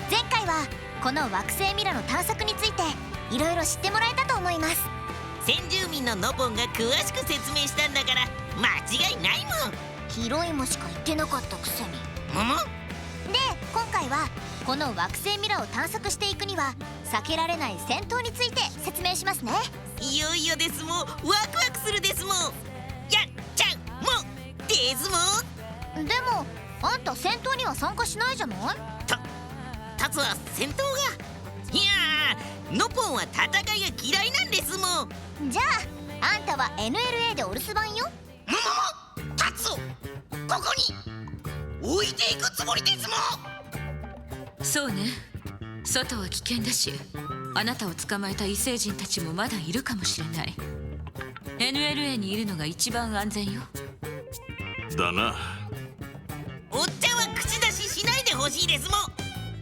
前回はこの惑星ミラの探索についていろいろ知ってもらえたと思います。先住民のノポンが詳しく説明したんだから間違いないもん。広いもしか言ってなかったくせに。ももで、今回はこの惑星ミラを探索していくには避けられない戦闘について説明しますね。いよいよですもん。ワクワクするですもん。やっちゃうもんですもん。でもあんた戦闘には参加しないじゃない。タツは戦闘がいやー、ノポンは戦いが嫌いなんですもん。じゃああんたは NLA でお留守番よ。タツをここに置いていくつもりですもん。そうね、外は危険だし、あなたを捕まえた異星人たちもまだいるかもしれない。 NLA にいるのが一番安全よ。だな。おっちゃんは口出ししないでほしいですもん。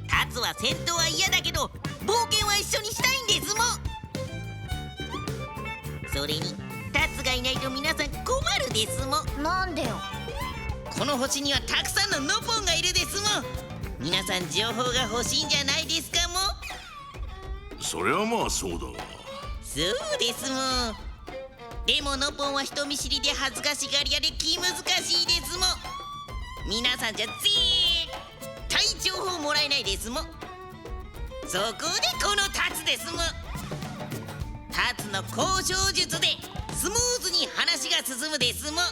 タツは戦闘は嫌だけど冒険は一緒にしたいんですもん。それにタツがいないと皆さん困るですもん。なんでよ。この星にはたくさんのノポンがいるですもん。皆さん情報が欲しいんじゃないですかも。そりゃまあそうだが。そうですもん。でもノポンは人見知りで恥ずかしがり屋で気難しいですもん。皆さんじゃ絶対情報もらえないですもん。そこでこのタツですもん。タツの交渉術でスムーズに話が進むですもん。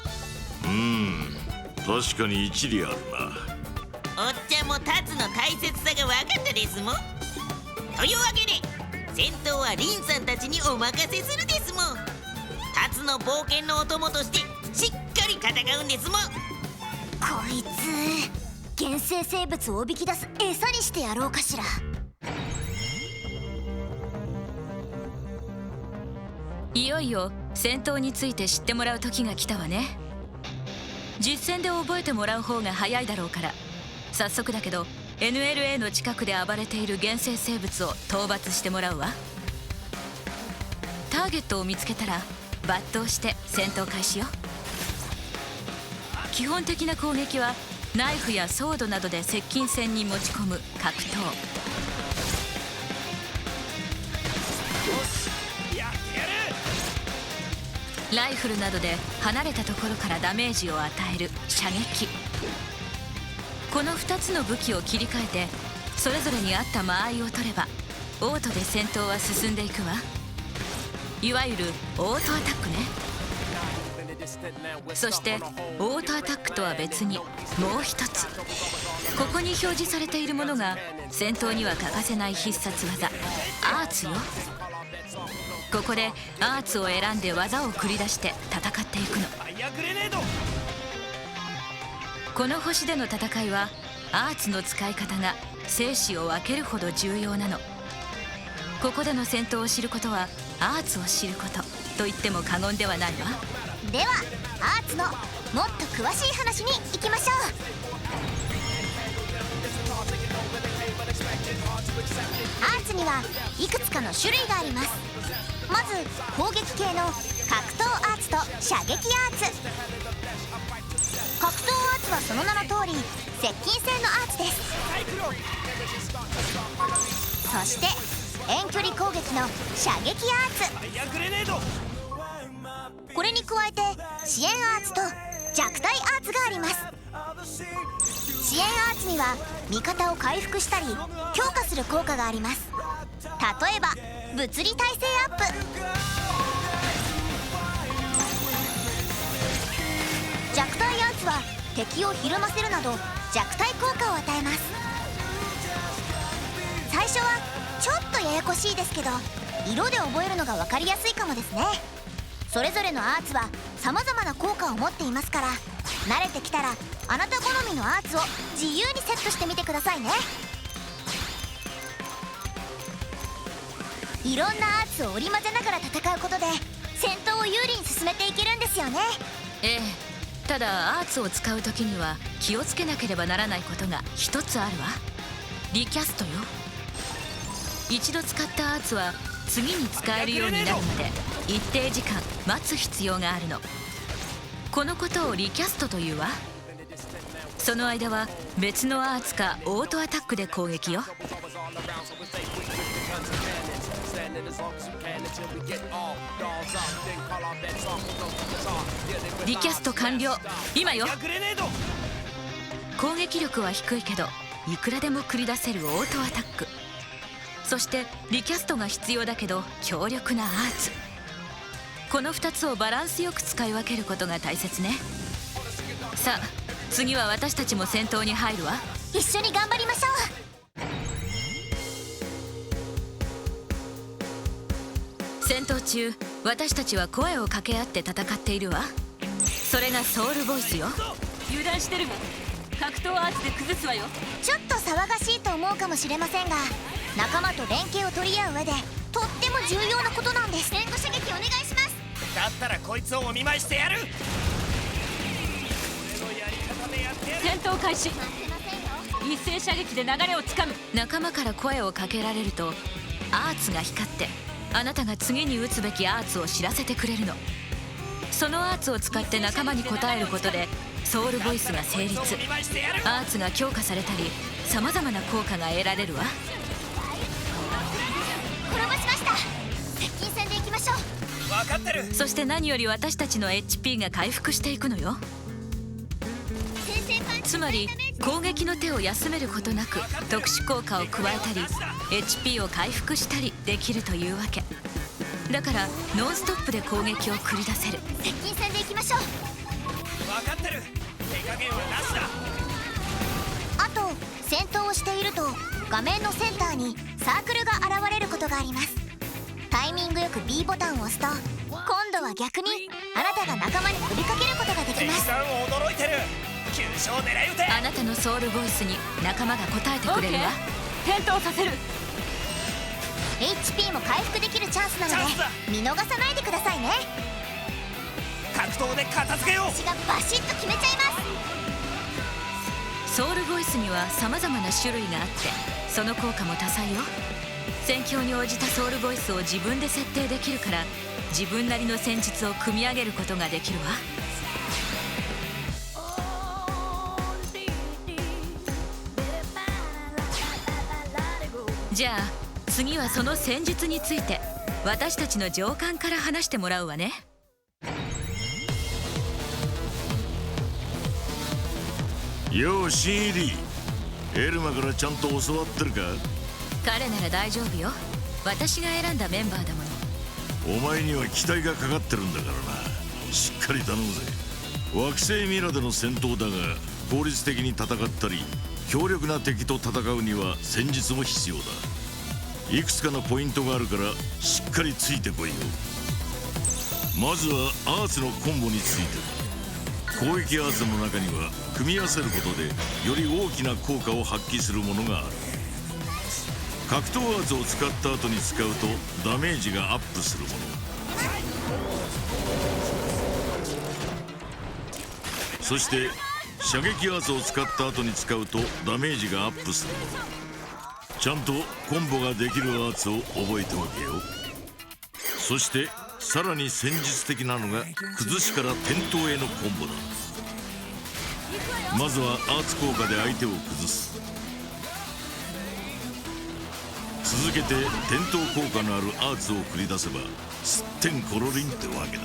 確かに一理あるな。おっちゃんもタツの大切さが分かったですもん。というわけで戦闘はリンさんたちにお任せするですもん。タツの冒険のお供としてしっかり戦うんですもん。こいつ原生生物をおびき出す餌にしてやろうかしら。いよいよ戦闘について知ってもらう時が来たわね。実戦で覚えてもらう方が早いだろうから、早速だけど NLA の近くで暴れている原生生物を討伐してもらうわ。ターゲットを見つけたら抜刀して戦闘開始よ。基本的な攻撃はナイフやソードなどで接近戦に持ち込む格闘。ライフルなどで離れたところからダメージを与える射撃。この2つの武器を切り替えてそれぞれに合った間合いを取ればオートで戦闘は進んでいくわ。いわゆるオートアタックね。そしてオートアタックとは別にもう一つ、ここに表示されているものが戦闘には欠かせない必殺技アーツよ。ここでアーツを選んで技を繰り出して戦っていくの。この星での戦いはアーツの使い方が生死を分けるほど重要なの。ここでの戦闘を知ることはアーツを知ることと言っても過言ではないわ。ではアーツのもっと詳しい話に行きましょう。アーツにはいくつかの種類があります。まず攻撃系の格闘アーツと射撃アーツ。格闘アーツはその名の通り接近戦のアーツです。そして遠距離攻撃の射撃アーツ。これに加えて支援アーツと弱体アーツがあります。支援アーツには味方を回復したり強化する効果があります。例えば物理耐性アップ。弱体アーツは敵をひるませるなど弱体効果を与えます。最初はちょっとややこしいですけど色で覚えるのが分かりやすいかもですね。それぞれのアーツは様々な効果を持っていますから、慣れてきたらあなた好みのアーツを自由にセットしてみてくださいね。いろんなアーツを織り交ぜながら戦うことで戦闘を有利に進めていけるんですよね。ええ、ただアーツを使う時には気をつけなければならないことが一つあるわ。リキャストよ。一度使ったアーツは次に使えるようになるまで一定時間待つ必要があるの。このことをリキャストというわ。その間は別のアーツかオートアタックで攻撃よ。リキャスト完了。今よ。攻撃力は低いけどいくらでも繰り出せるオートアタック、そしてリキャストが必要だけど強力なアーツ、この2つをバランスよく使い分けることが大切ね。さあ次は私たちも戦闘に入るわ。一緒に頑張りましょう。戦闘中私たちは声を掛け合って戦っているわ。それがソウルボイスよ。油断してるが格闘アーツで崩すわよ。ちょっと騒がしいと思うかもしれませんが、仲間と連携を取り合う上でとっても重要なことなんです。援護射撃お願いします。だったらこいつをお見舞いしてやる。戦闘開始。一斉射撃で流れをつかむ。仲間から声をかけられるとアーツが光ってあなたが次に撃つべきアーツを知らせてくれるの。そのアーツを使って仲間に応えることでソウルボイスが成立、アーツが強化されたりさまざまな効果が得られるわ。転ばしました。接近戦で行きましょう。分かってる。そして何より私たちの HP が回復していくのよ。つまり攻撃の手を休めることなく特殊効果を加えたり HP を回復したりできるというわけだから、ノンストップで攻撃を繰り出せる。接近戦で行きましょう。分かってる。手加減はなしだ。あと戦闘をしていると画面のセンターにサークルが現れることがあります。タイミングよく B ボタンを押すと今度は逆にあなたが仲間に呼びかけることができます。敵さん驚いてる。急所を狙い撃て。あなたのソウルボイスに仲間が答えてくれるわ。点灯させる。 HP も回復できるチャンスなので見逃さないでくださいね。格闘で片付けよう。私がバシッと決めちゃいます。ソウルボイスには様々な種類があってその効果も多彩よ。戦況に応じたソウルボイスを自分で設定できるから自分なりの戦術を組み上げることができるわ。じゃあ次はその戦術について私たちの上官から話してもらうわね。よう新入り、エルマからちゃんと教わってるか。彼なら大丈夫よ。私が選んだメンバーだもの。お前には期待がかかってるんだからな。しっかり頼むぜ。惑星ミラでの戦闘だが効率的に戦ったり強力な敵と戦うには戦術も必要だ。いくつかのポイントがあるからしっかりついてこいよ。まずはアーツのコンボについてだ。攻撃アーツの中には組み合わせることでより大きな効果を発揮するものがある。格闘アーツを使った後に使うとダメージがアップするもの。そして射撃アーツを使った後に使うとダメージがアップするもの。ちゃんとコンボができるアーツを覚えておけよ。そしてさらに戦術的なのが崩しから転倒へのコンボだ。まずはアーツ効果で相手を崩す。続けて転倒効果のあるアーツを繰り出せばすってんころりんってわけだ。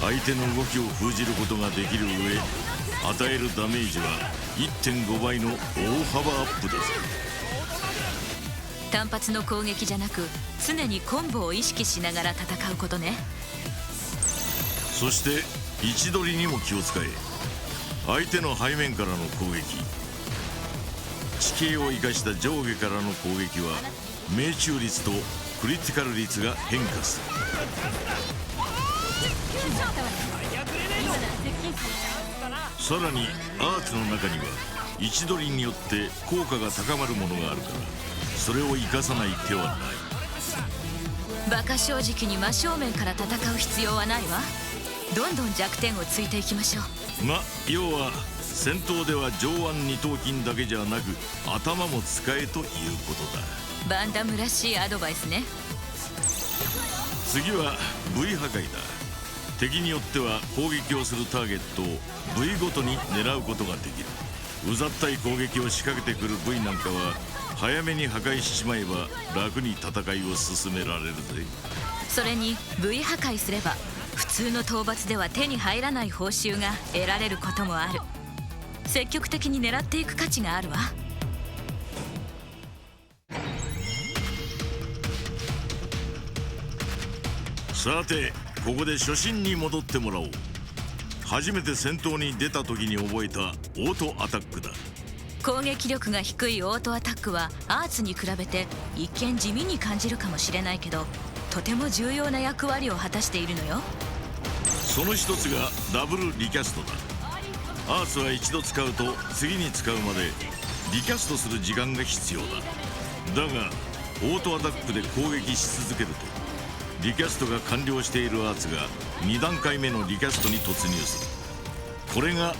相手の動きを封じることができる上与えるダメージは 1.5 倍の大幅アップだぜ。単発の攻撃じゃなく常にコンボを意識しながら戦うことね。そして位置取りにも気を使え。相手の背面からの攻撃、地形を生かした上下からの攻撃は命中率とクリティカル率が変化する。さらにアーツの中には位置取りによって効果が高まるものがあるからそれを生かさない手はない。馬鹿正直に真正面から戦う必要はないわ。どんどん弱点をついていきましょう。要は戦闘では上腕二頭筋だけじゃなく頭も使えということだ。バンダムらしいアドバイスね。次は V 破壊だ。敵によっては攻撃をするターゲットを部位ごとに狙うことができる。うざったい攻撃を仕掛けてくる部位なんかは早めに破壊しちまえば楽に戦いを進められるぜ。それに部位破壊すれば普通の討伐では手に入らない報酬が得られることもある。積極的に狙っていく価値があるわ。さてここで初心に戻ってもらおう。初めて戦闘に出た時に覚えたオートアタックだ。攻撃力が低いオートアタックはアーツに比べて一見地味に感じるかもしれないけど、とても重要な役割を果たしているのよ。その一つがダブルリキャストだ。アーツは一度使うと次に使うまでリキャストする時間が必要だ。だがオートアタックで攻撃し続けるとリキャストが完了しているアーツが2段階目のリキャストに突入する。これが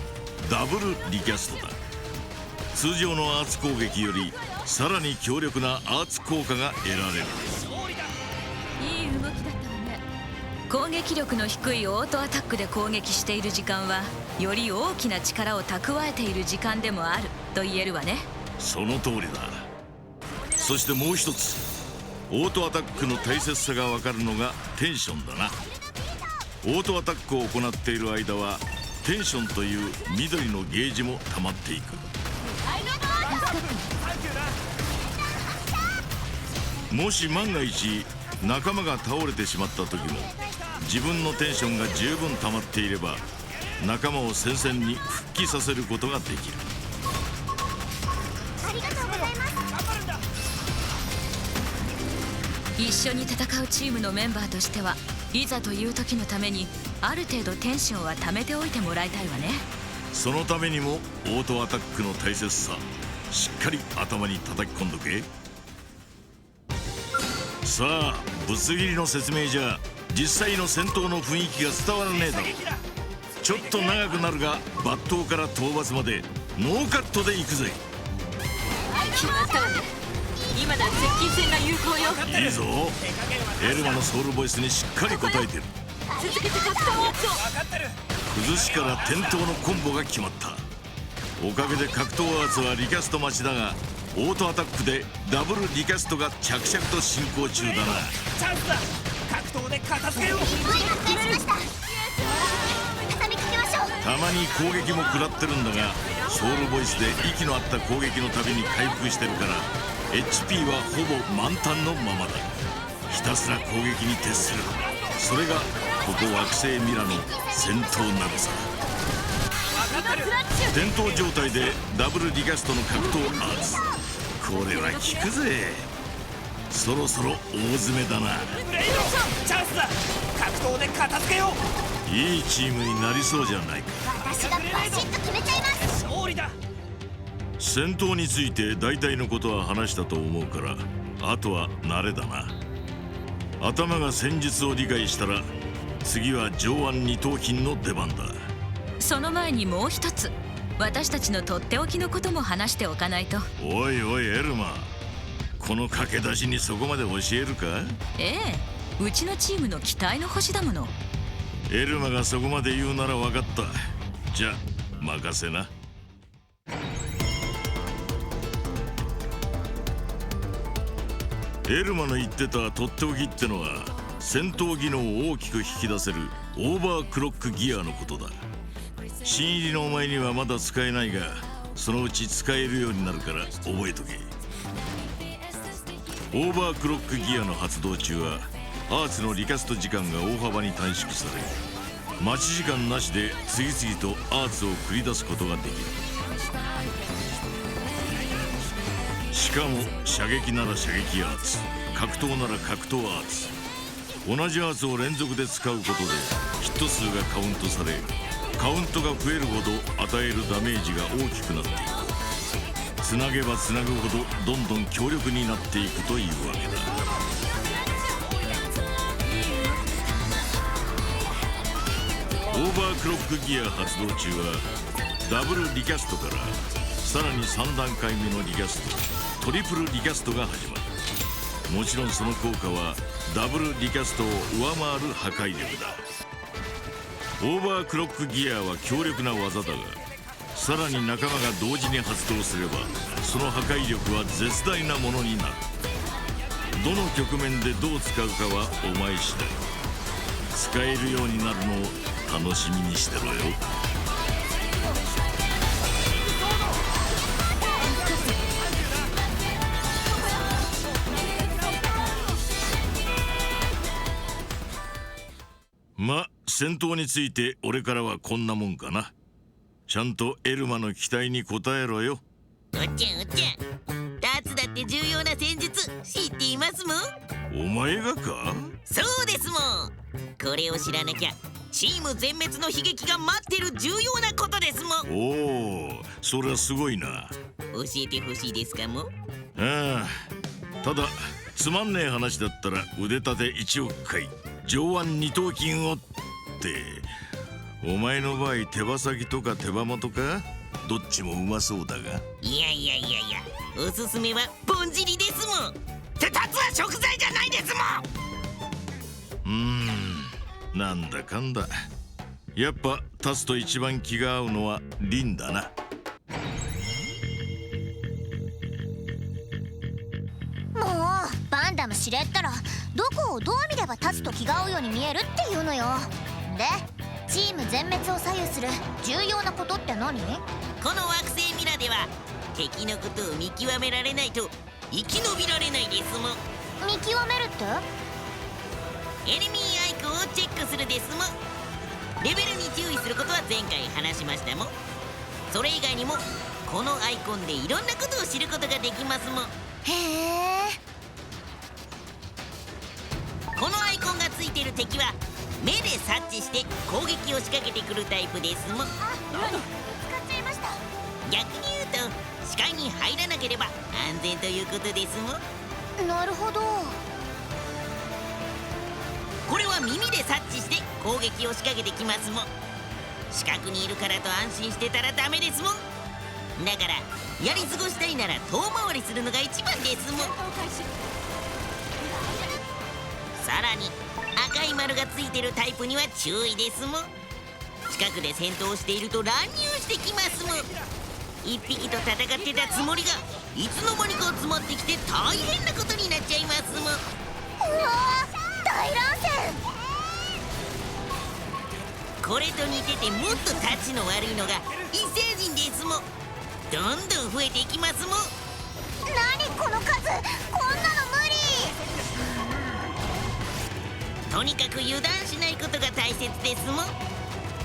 ダブルリキャストだ。通常のアーツ攻撃よりさらに強力なアーツ効果が得られる。いい動きだったわね。攻撃力の低いオートアタックで攻撃している時間はより大きな力を蓄えている時間でもあると言えるわね。その通りだ。そしてもう一つ、オートアタックの大切さが分かるのがテンションだな。オートアタックを行っている間はテンションという緑のゲージも溜まっていく。もし万が一仲間が倒れてしまった時も自分のテンションが十分溜まっていれば仲間を戦線に復帰させることができる。ありがとうございます。一緒に戦うチームのメンバーとしてはいざという時のためにある程度テンションは貯めておいてもらいたいわね。そのためにもオートアタックの大切さしっかり頭に叩き込んどけ。さあぶつ切りの説明じゃ実際の戦闘の雰囲気が伝わらねえだろ。ちょっと長くなるが抜刀から討伐までノーカットでいくぜ。決まったわね。今なら接近戦が有効よ。いいぞ。エルマのソウルボイスにしっかり応えてる。続けて格闘アーツを。崩しから転倒のコンボが決まった。おかげで格闘アーツはリキャスト待ちだがオートアタックでダブルリキャストが着々と進行中だな。チャンスだ。格闘で片付けよう。はい、発見しました。畳みかけましょう。たまに攻撃も食らってるんだがソウルボイスで息の合った攻撃のたびに回復してるから HP はほぼ満タンのままだ。ひたすら攻撃に徹する。それがここ惑星ミラの戦闘なのさ。戦闘状態でダブルリキャストの格闘アーツ、これは効くぜ。そろそろ大詰めだな。ブレイドチャンスだ。格闘で片付けよう。いいチームになりそうじゃないか。私がバシッと決めちゃいます。勝利だ。戦闘について大体のことは話したと思うからあとは慣れだな。頭が戦術を理解したら次は上腕二頭筋の出番だ。その前にもう一つ私たちのとっておきのことも話しておかないと。おいおいエルマ、この駆け出しにそこまで教えるか。ええ、うちのチームの期待の星だもの。エルマがそこまで言うなら分かった。じゃあ任せな。エルマの言ってたとっておきってのは戦闘技能を大きく引き出せるオーバークロックギアのことだ。新入りのお前にはまだ使えないがそのうち使えるようになるから覚えとけ。オーバークロックギアの発動中はアーツのリキャスト時間が大幅に短縮され待ち時間なしで次々とアーツを繰り出すことができる。しかも射撃なら射撃アーツ、格闘なら格闘アーツ、同じアーツを連続で使うことでヒット数がカウントされカウントが増えるほど与えるダメージが大きくなっていく。つなげばつなぐほどどんどん強力になっていくというわけだ。オーバークロックギア発動中はダブルリキャストからさらに3段階目のリキャストトリプルリキャストが始まる。もちろんその効果はダブルリキャストを上回る破壊力だ。オーバークロックギアは強力な技だが、さらに仲間が同時に発動すればその破壊力は絶大なものになる。どの局面でどう使うかはお前次第。使えるようになるのを楽しみにしてろよ。ま、戦闘について俺からはこんなもんかな。ちゃんとエルマの期待に応えろよ。おっちゃんおっちゃん、ダーツだって重要な戦術知っていますもん。お前がか？そうですもん。これを知らなきゃチーム全滅の悲劇が待ってる重要なことですもん。おお、そりゃすごいな。教えてほしいですかも。ああ、ただつまんねえ話だったら腕立て1億回上腕二頭筋をって。お前の場合手羽先とか手羽元か、どっちもうまそうだが。いやいやいやいや、おすすめはぼんじりですもん。ってタツは食材じゃないですもん。なんだかんだやっぱタツと一番気が合うのはリンだな。もうバンダムしれったらどこをどう見れば立つと気が合うように見えるっていうのよ。でチーム全滅を左右する重要なことって何？この惑星ミラでは敵のことを見極められないと生き延びられないですもん。見極めるって？エネミーアイコンをチェックするですもん。レベルに注意することは前回話しましたもん。それ以外にもこのアイコンでいろんなことを知ることができますもん。へえ。このアイコンがついてる敵は目で察知して攻撃を仕掛けてくるタイプですもん。あ、使っちゃいました。逆に言うと視界に入らなければ安全ということですもん。なるほど。これは耳で察知して攻撃を仕掛けてきますもん。近くにいるからと安心してたらダメですもん。だからやり過ごしたいなら遠回りするのが一番ですもん。さらに赤い丸がついてるタイプには注意ですもん。近くで戦闘していると乱入してきますもん。一匹と戦ってたつもりがいつの間にか集まってきて大変なことになっちゃいますもん。うわー、大乱戦。これと似ててもっとタチの悪いのが異星人ですもん。どんどん増えていきますもん。何この数、こんなの無理。とにかく油断しないことが大切ですもん。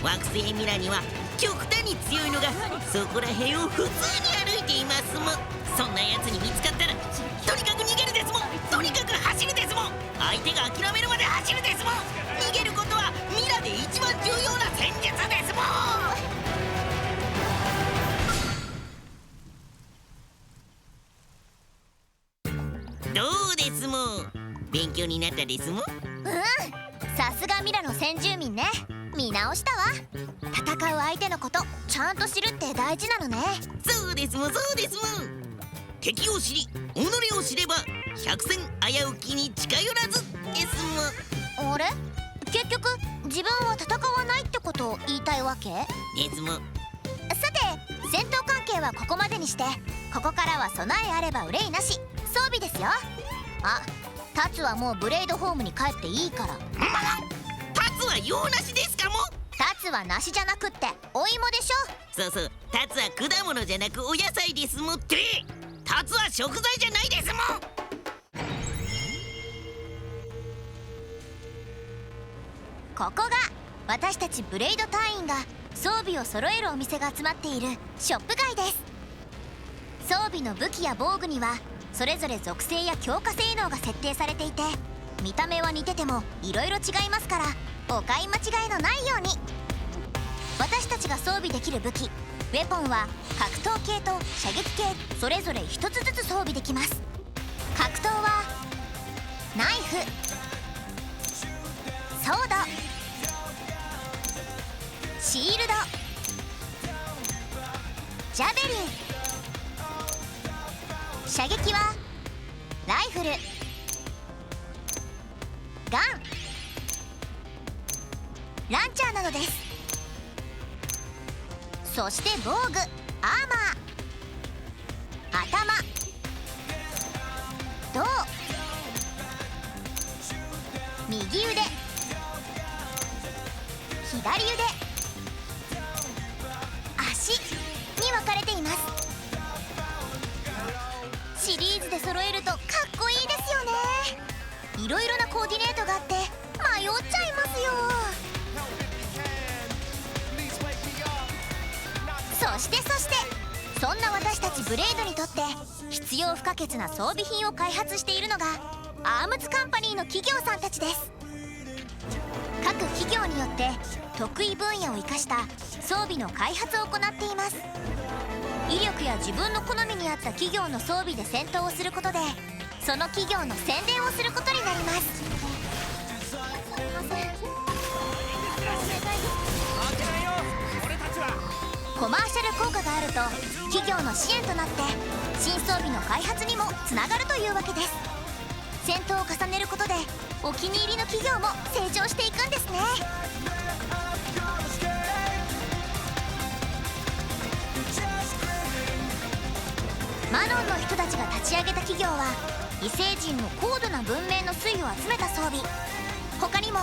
惑星ミラには極端に強いのがそこら辺を普通に歩いていますもん。そんなやつに見つかったらとにかく逃げるですもん。とにかく走るですもん。相手が諦めるまで走るですもん。逃げることはミラで一番重要な戦術ですもん。どうですもん。勉強になったですもん。さすがミラの先住民ね。見直したわ。戦う相手のことちゃんと知るって大事なのね。そうですもん、そうですもん。敵を知り己を知れば百戦危うきに近寄らずですもん。あれ、結局自分は戦わないってことを言いたいわけ？ですもん。さて戦闘関係はここまでにして、ここからは備えあれば憂いなし装備ですよ。あ、タツはもうブレイドホームに帰っていいから。タツは用なしですかも。タツは梨じゃなくってお芋でしょ。そうそう、タツは果物じゃなくお野菜ですもんって。タツは食材じゃないですもん。ここが私たちブレイド隊員が装備を揃えるお店が集まっているショップ街です。装備の武器や防具にはそれぞれ属性や強化性能が設定されていて、見た目は似ててもいろいろ違いますからお買い間違いのないように。私たちが装備できる武器ウェポンは格闘系と射撃系それぞれ一つずつ装備できます。格闘はナイフ、ソード、シールド、ジャベリン。射撃はライフル、ガン、ランチャーなどです。そして防具、アーマー、頭、胴、右腕、左腕、足に分かれています。シリーズで揃えるとかっこいいですよね。いろいろなコーディネートがあって迷っちゃいますよ。そしてそんな私たちブレイドにとって必要不可欠な装備品を開発しているのがアームズカンパニーの企業さんたちです。各企業によって得意分野を生かした装備の開発を行っています。威力や自分の好みに合った企業の装備で戦闘をすることでその企業の宣伝をすることになります。すいません、お願いです。負けないよ俺たちは。コマーシャル効果があると企業の支援となって新装備の開発にもつながるというわけです。戦闘を重ねることでお気に入りの企業も成長していくんですね。マノンの人たちが立ち上げた企業は異星人の高度な文明の粋を集めた装備。他にも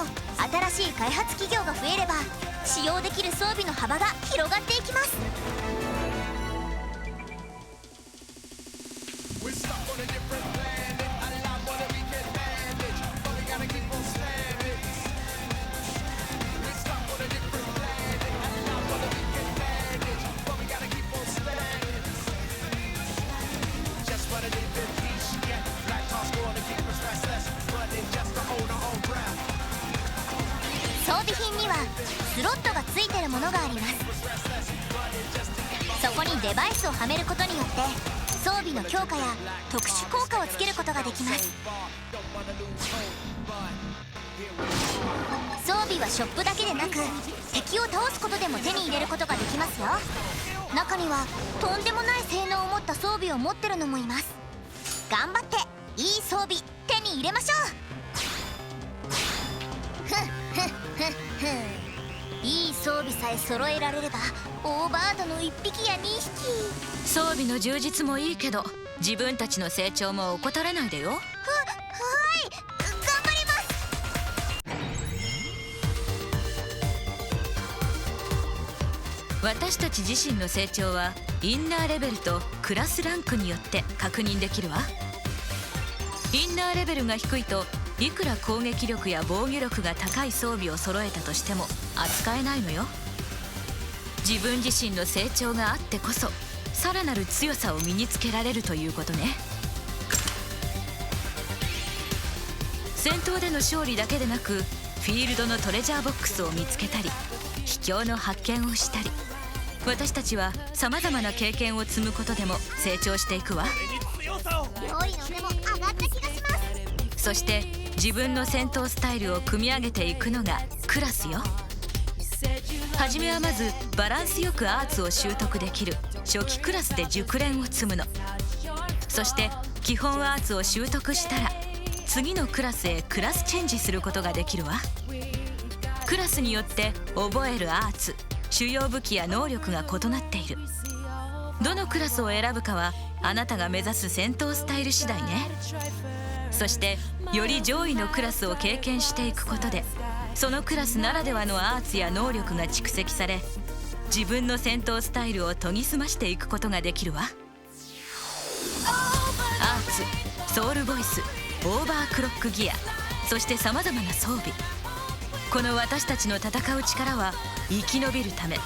新しい開発企業が増えれば使用できる装備の幅が広がっていきます。装備品にはスロットがついてるものがあります。そこにデバイスをはめることによって装備の強化や特殊効果をつけることができます。装備はショップだけでなく敵を倒すことでも手に入れることができますよ。中にはとんでもない性能を持った装備を持ってるのもいます。頑張っていい装備手に入れましょう。いい装備さえ揃えられればオーバードの1匹や2匹。装備の充実もいいけど自分たちの成長も怠らないでよ。はい、頑張ります。私たち自身の成長はインナーレベルとクラスランクによって確認できるわ。インナーレベルが低いといくら攻撃力や防御力が高い装備を揃えたとしても扱えないのよ。自分自身の成長があってこそさらなる強さを身につけられるということね。戦闘での勝利だけでなくフィールドのトレジャーボックスを見つけたり秘境の発見をしたり私たちはさまざまな経験を積むことでも成長していくわ。料理の腕も上がった気がします。そして自分の戦闘スタイルを組み上げていくのがクラスよ。はじめはまずバランスよくアーツを習得できる初期クラスで熟練を積むの。そして基本アーツを習得したら次のクラスへクラスチェンジすることができるわ。クラスによって覚えるアーツ、主要武器や能力が異なっている。どのクラスを選ぶかはあなたが目指す戦闘スタイル次第ね。そしてより上位のクラスを経験していくことでそのクラスならではのアーツや能力が蓄積され自分の戦闘スタイルを研ぎ澄ましていくことができるわ。アーツ、ソウルボイス、オーバークロックギア、そしてさまざまな装備。この私たちの戦う力は生き延びるため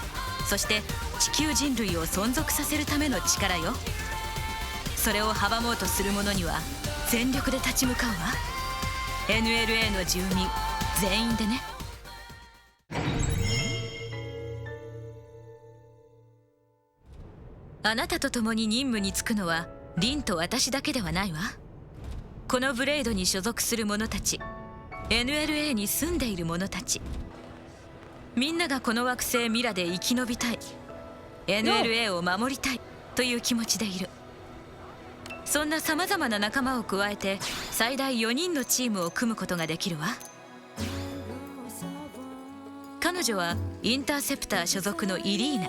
そして地球人類を存続させるための力よ。それを阻もうとする者には全力で立ち向かうわ。 NLA の住民全員でね。あなたと共に任務に就くのはリンと私だけではないわ。このブレイドに所属する者たち、 NLA に住んでいる者たち、みんながこの惑星ミラで生き延びたい、 NLA を守りたいという気持ちでいる。そんなさまざまな仲間を加えて最大4人のチームを組むことができるわ。彼女はインターセプター所属のイリーナ。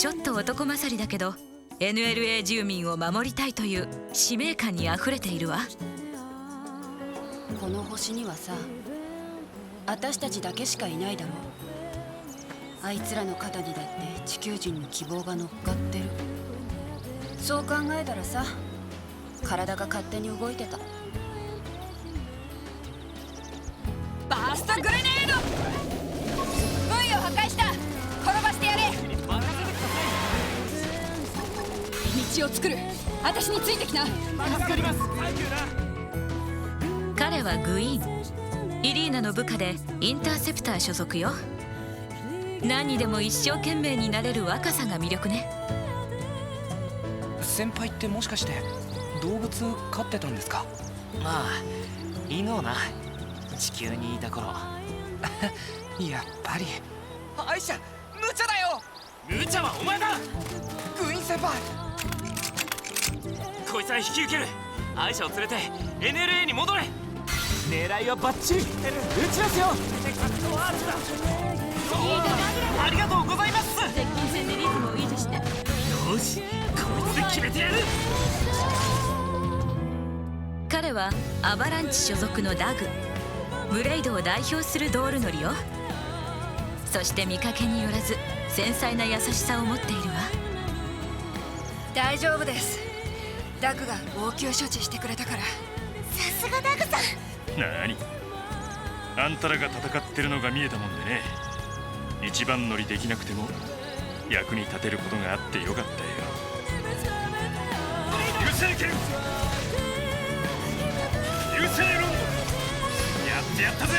ちょっと男勝りだけど NLA 住民を守りたいという使命感にあふれているわ。この星にはさ、私たちだけしかいないだろ。あいつらの肩にだって地球人の希望が乗っかってる。そう考えたらさ、体が勝手に動いてた。バーストグレネード！ブイを破壊した！転ばしてやれ！道を作る。私についてきな。助かります。彼はグイーン、イリーナの部下でインターセプター所属よ。何にでも一生懸命になれる若さが魅力ね。先輩ってもしかして動物飼ってたんですか？まあ犬をな、地球にいた頃やっぱりアイシャ、無茶だよ。無茶はお前だ。グイーン先輩、こいつは引き受ける。アイシャを連れて NLA に戻れ。狙いはバッチリ。撃ちますよ。ありがとうございます。接近戦でリズムを維持して。よし、こいつで決めてやる。彼はアバランチ所属のダグ、ブレイドを代表するドール乗りよ。そして見かけによらず繊細な優しさを持っているわ。大丈夫です。ダグが応急処置してくれたから。さすがダグさん。なに、あんたらが戦ってるのが見えたもんでね。一番乗りできなくても役に立てることがあってよかったよ。優勢剣、優勢ロンド、やってやったぜ。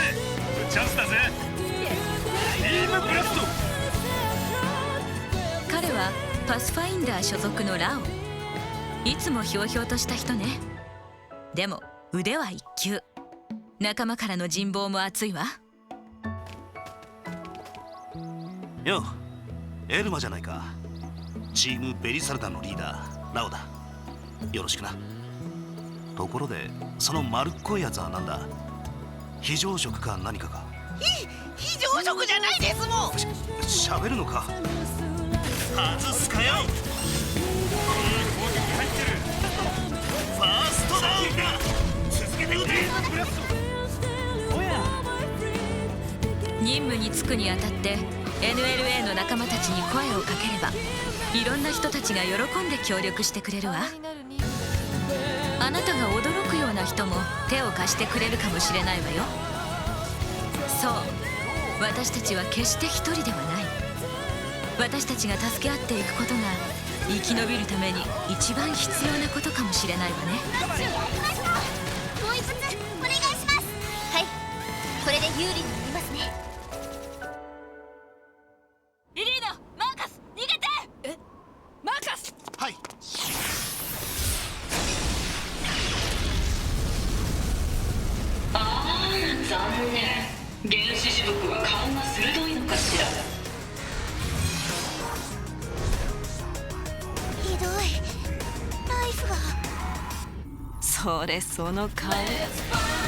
チャンスだぜ。ビームブラスト。彼はパスファインダー所属のラオ。いつもひょうひょうとした人ね。でも腕は一級。仲間からの人望も厚いわ。よ、エルマじゃないか。チームベリサルダのリーダーラオだ。よろしくな。ところでその丸っこいやつはなんだ？非常食か何かか？非常食じゃないですもん。喋るのか？外すかよ。いい攻撃入ってる。ファーストダウンだ。続けて撃て。任務に就くにあたって NLA の仲間たちに声をかければ、いろんな人たちが喜んで協力してくれるわ。あなたが驚くような人も手を貸してくれるかもしれないわよ。そう、私たちは決して一人ではない。私たちが助け合っていくことが生き延びるために一番必要なことかもしれないわね。もう一つお願いします。はい、これで有利になりますね。イリーナ、マーカス、逃げて。え、マーカス。はい。ああ、残念。原子種族は勘が鋭いのかしら。ひどい。ナイフが。その顔。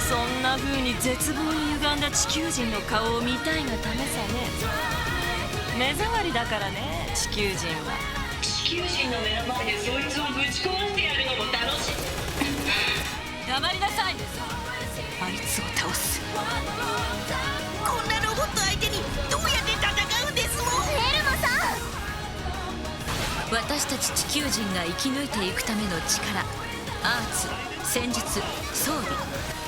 そんな風に絶望に歪んだ地球人の顔を見たいがためさね。目障りだからね、地球人は。地球人の目の前でそいつをぶち壊してやるのも楽しい。黙りなさい。あいつを倒す。こんなロボット相手にどうやって戦うんですもん。エルマさん。私たち地球人が生き抜いていくための力、アーツ、戦術、装備、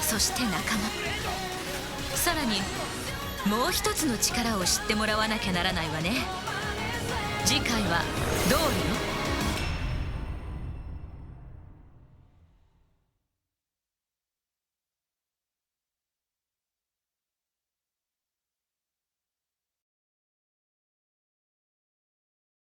そして仲間。さらにもう一つの力を知ってもらわなきゃならないわね。次回はドールよ。